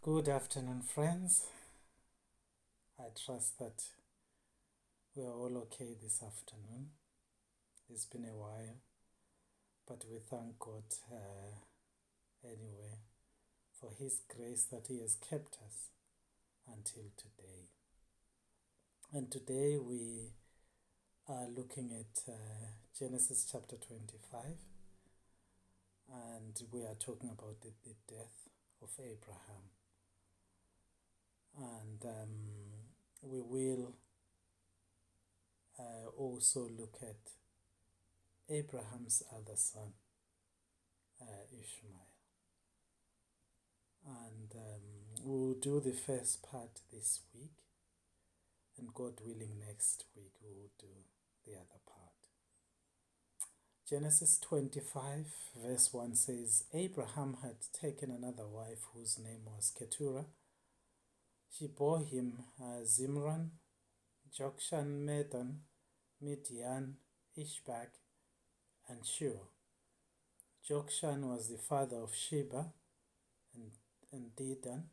Good afternoon, friends. I trust that we are all okay this afternoon. It's been a while, but we thank God anyway for His grace that He has kept us until today. And today we are looking at Genesis chapter 25, and we are talking about the death of Abraham. And we will also look at Abraham's other son, Ishmael. And we'll do the first part this week, and God willing, next week we'll do the other part. Genesis 25 verse 1 says, Abraham had taken another wife whose name was Keturah. She bore him Zimran, Jokshan, Medan, Midian, Ishbak, and Shua. Jokshan was the father of Sheba and Dedan.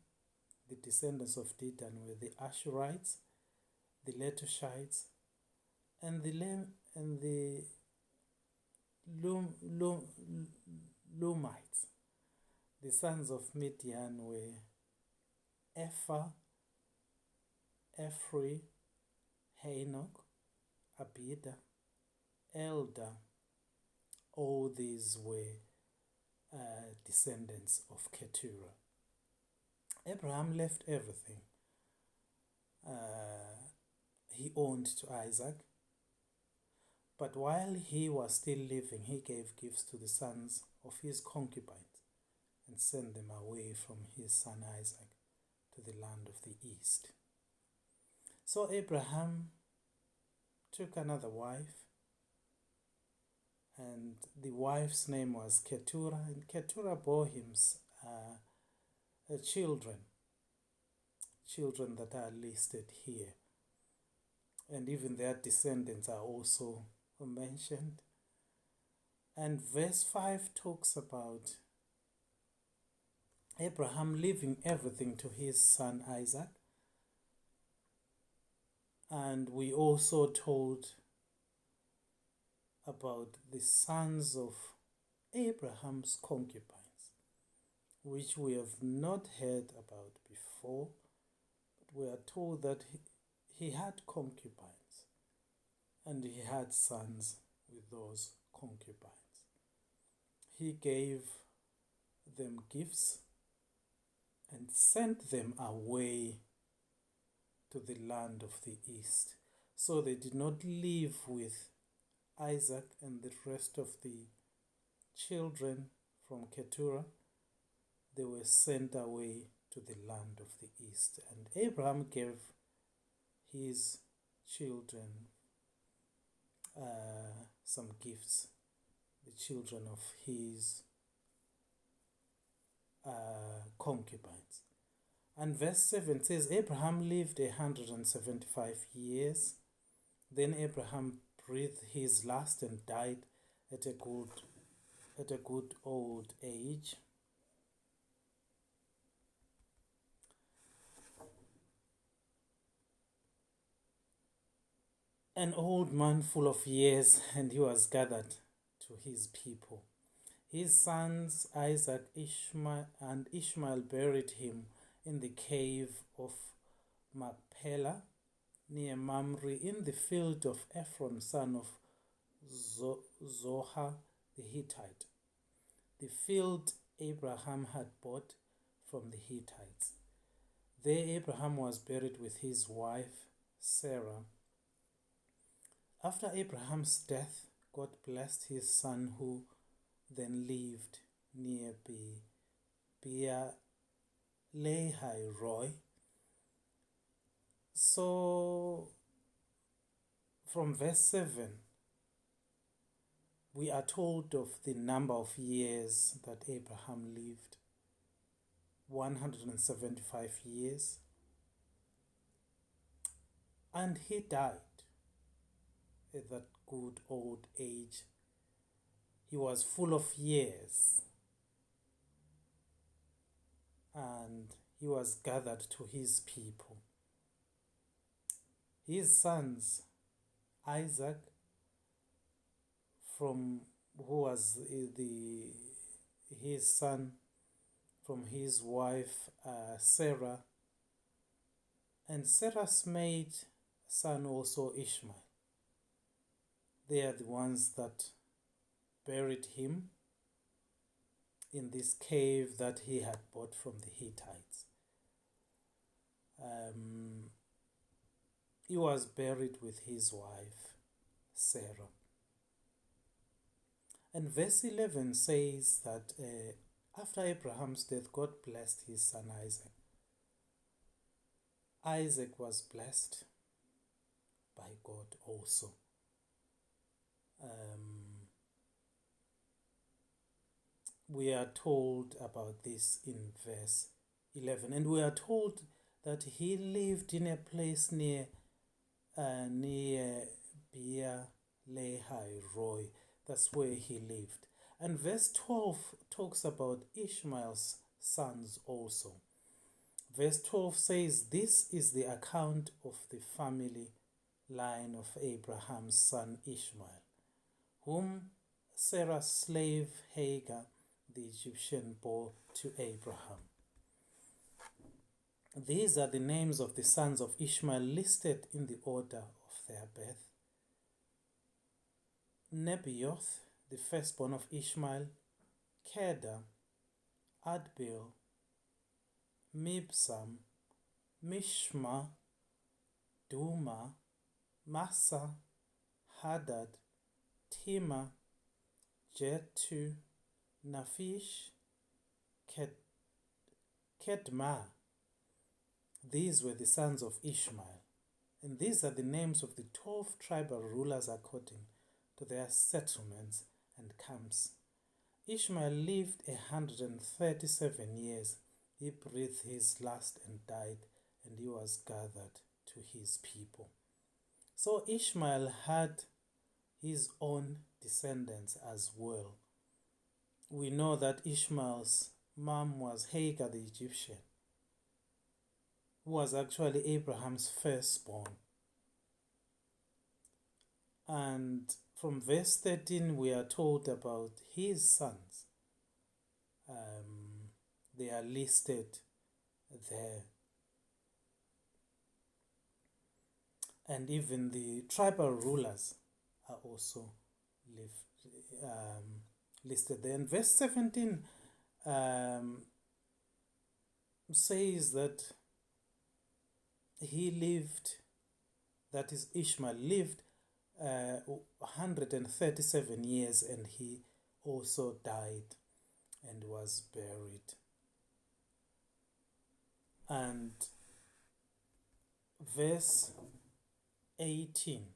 The descendants of Dedan were the Ashurites, the Letushites, and the Lumites. The sons of Midian were Ephah, Ephri, Hanok, Abida, Elda. All these were descendants of Keturah. Abraham left everything he owned to Isaac, but while he was still living, he gave gifts to the sons of his concubines and sent them away from his son Isaac to the land of the east. So Abraham took another wife, and the wife's name was Keturah, and Keturah bore him children that are listed here, and even their descendants are also mentioned. And verse 5 talks about Abraham leaving everything to his son Isaac. And we also told about the sons of Abraham's concubines, which we have not heard about before, but we are told that he had concubines and he had sons with those concubines. He gave them gifts and sent them away to the land of the east. So they did not live with Isaac and the rest of the children from Keturah. They were sent away to the land of the east. And Abraham gave his children some gifts, the children of his concubines. And verse 7 says, Abraham lived 175 years. Then Abraham breathed his last and died at a good old age. An old man full of years, and he was gathered to his people. His sons Isaac, Ishmael buried him in the cave of Machpelah near Mamre in the field of Ephron, son of Zohar the Hittite, the field Abraham had bought from the Hittites. There Abraham was buried with his wife Sarah. After Abraham's death, God blessed his son, who then lived near Beer-lahai-roi. So from verse 7, we are told of the number of years that Abraham lived, 175 years, and he died at that good old age. He was full of years, and he was gathered to his people. His sons, Isaac, from who was his son from his wife Sarah, and Sarah's maid son also Ishmael. They are the ones that buried him in this cave that he had bought from the Hittites. He was buried with his wife Sarah. And verse 11 says that after Abraham's death, God blessed his son Isaac. Isaac was blessed by God also. We are told about this in verse 11, and we are told that he lived in a place near Beer Lahai Roi. That's where he lived. And verse 12 talks about Ishmael's sons also. Verse 12 says, "This is the account of the family line of Abraham's son Ishmael, whom Sarah's slave Hagar the Egyptian bore to Abraham." These are the names of the sons of Ishmael listed in the order of their birth. Nebaioth, the firstborn of Ishmael, Kedar, Adbeel, Mibsam, Mishma, Duma, Massa, Hadad, Tima, Jetu, Naphish, Kedma. These were the sons of Ishmael, and these are the names of the 12 tribal rulers according to their settlements and camps. Ishmael lived 137 years. He breathed his last and died, and he was gathered to his people. So Ishmael had his own descendants as well. We know that Ishmael's mom was Hagar the Egyptian, who was actually Abraham's firstborn. And from verse 13 we are told about his sons. They are listed there. And even the tribal rulers are also listed there. And verse 17 says that he lived, that is Ishmael lived 137 years, and he also died and was buried. And verse 18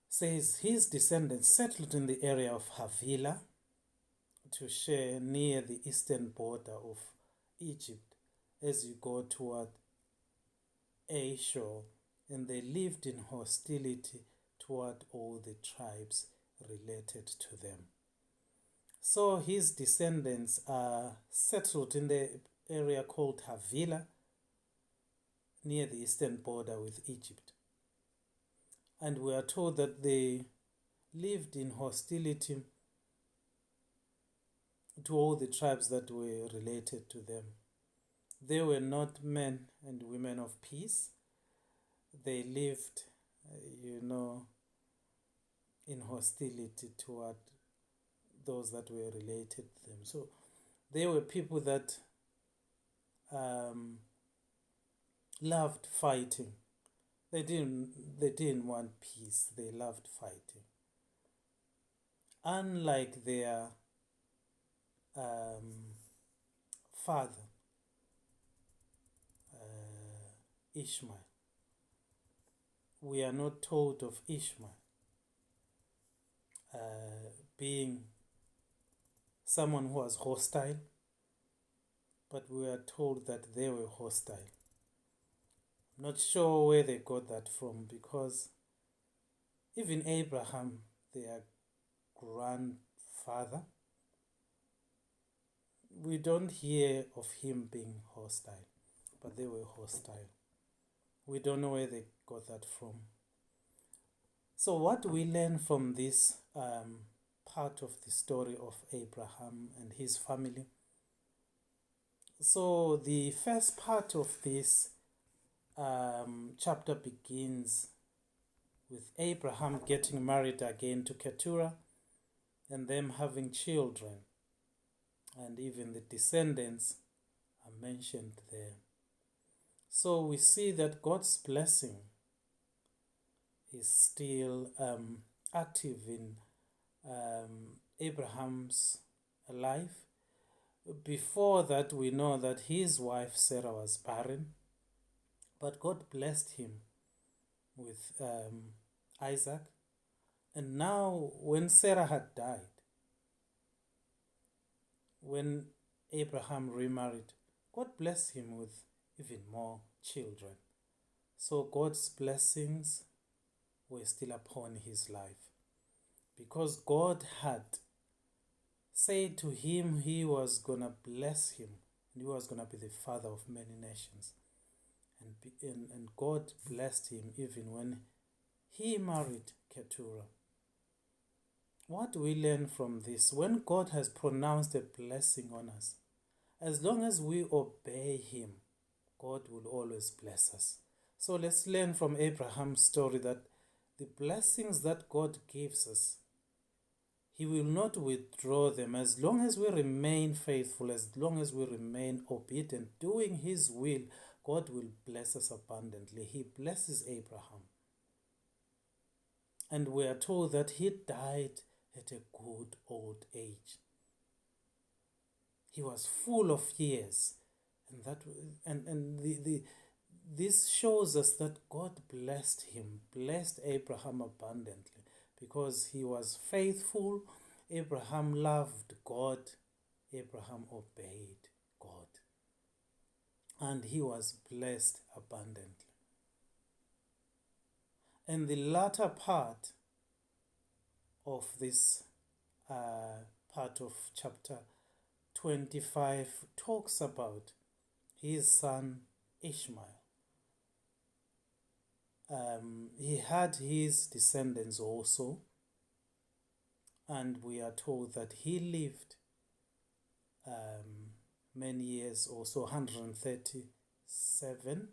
says his descendants settled in the area of Havilah to share near the eastern border of Egypt as you go toward Ashur, and they lived in hostility toward all the tribes related to them. So his descendants are settled in the area called Havilah near the eastern border with Egypt. And we are told that they lived in hostility to all the tribes that were related to them. They were not men and women of peace. They lived, in hostility toward those that were related to them. So they were people that loved fighting. They didn't want peace. They loved fighting. Unlike their father, Ishmael. We are not told of Ishmael being someone who was hostile, but we are told that they were hostile. I'm not sure where they got that from, because even Abraham, their grandfather, we don't hear of him being hostile, but they were hostile. We don't know where they got that from. So what do we learn from this part of the story of Abraham and his family? So the first part of this chapter begins with Abraham getting married again to Keturah and them having children. And even the descendants are mentioned there. So we see that God's blessing is still active in Abraham's life. Before that, we know that his wife Sarah was barren, but God blessed him with Isaac. And now when Sarah had died, when Abraham remarried, God blessed him with even more children. So God's blessings were still upon his life, because God had said to him he was going to bless him and he was going to be the father of many nations. And God blessed him even when he married Keturah. What do we learn from this? When God has pronounced a blessing on us, as long as we obey him, God will always bless us. So let's learn from Abraham's story that the blessings that God gives us, he will not withdraw them as long as we remain faithful, as long as we remain obedient, doing his will. God will bless us abundantly. He blesses Abraham. And we are told that he died at a good old age. He was full of years. This shows us that God blessed him, blessed Abraham abundantly, because he was faithful. Abraham loved God. Abraham obeyed God. And he was blessed abundantly. And the latter part of this part of chapter 25 talks about his son Ishmael. He had his descendants also, and we are told that he lived many years, also 137.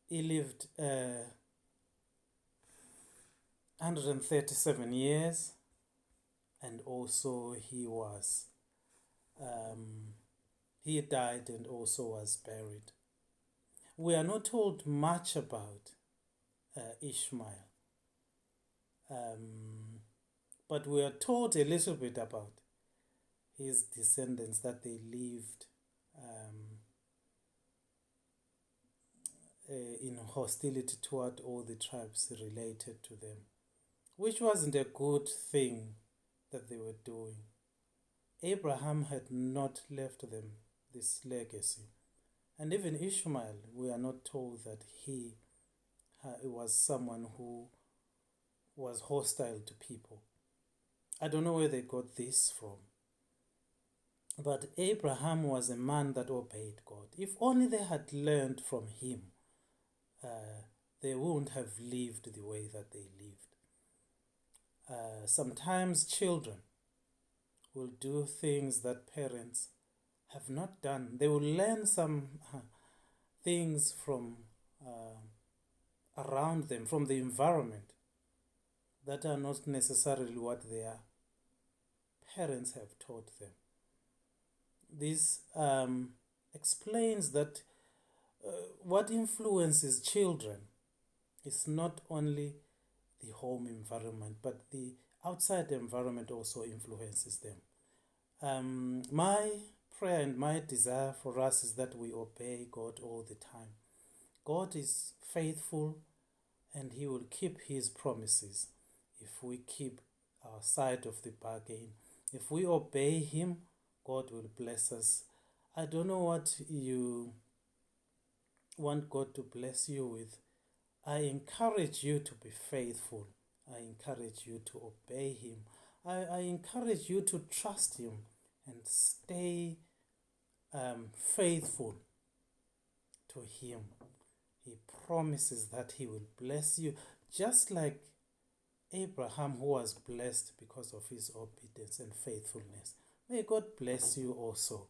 He lived 137 years, and also he died and also was buried. We are not told much about Ishmael, but we are told a little bit about his descendants, that they lived in hostility toward all the tribes related to them, which wasn't a good thing that they were doing. Abraham had not left them this legacy. And even Ishmael, we are not told that he was someone who was hostile to people. I don't know where they got this from. But Abraham was a man that obeyed God. If only they had learned from him, they wouldn't have lived the way that they lived. Sometimes children will do things that parents have not done. They will learn some things from around them, from the environment, that are not necessarily what their parents have taught them. This explains that what influences children is not only the home environment, but the outside environment also influences them. My prayer and my desire for us is that we obey God all the time. God is faithful and he will keep his promises if we keep our side of the bargain. If we obey him, God will bless us. I don't know what you want God to bless you with. I encourage you to be faithful I encourage you to obey him. I encourage you to trust him and stay faithful to him. He promises that he will bless you, just like Abraham, who was blessed because of his obedience and faithfulness. May God bless you also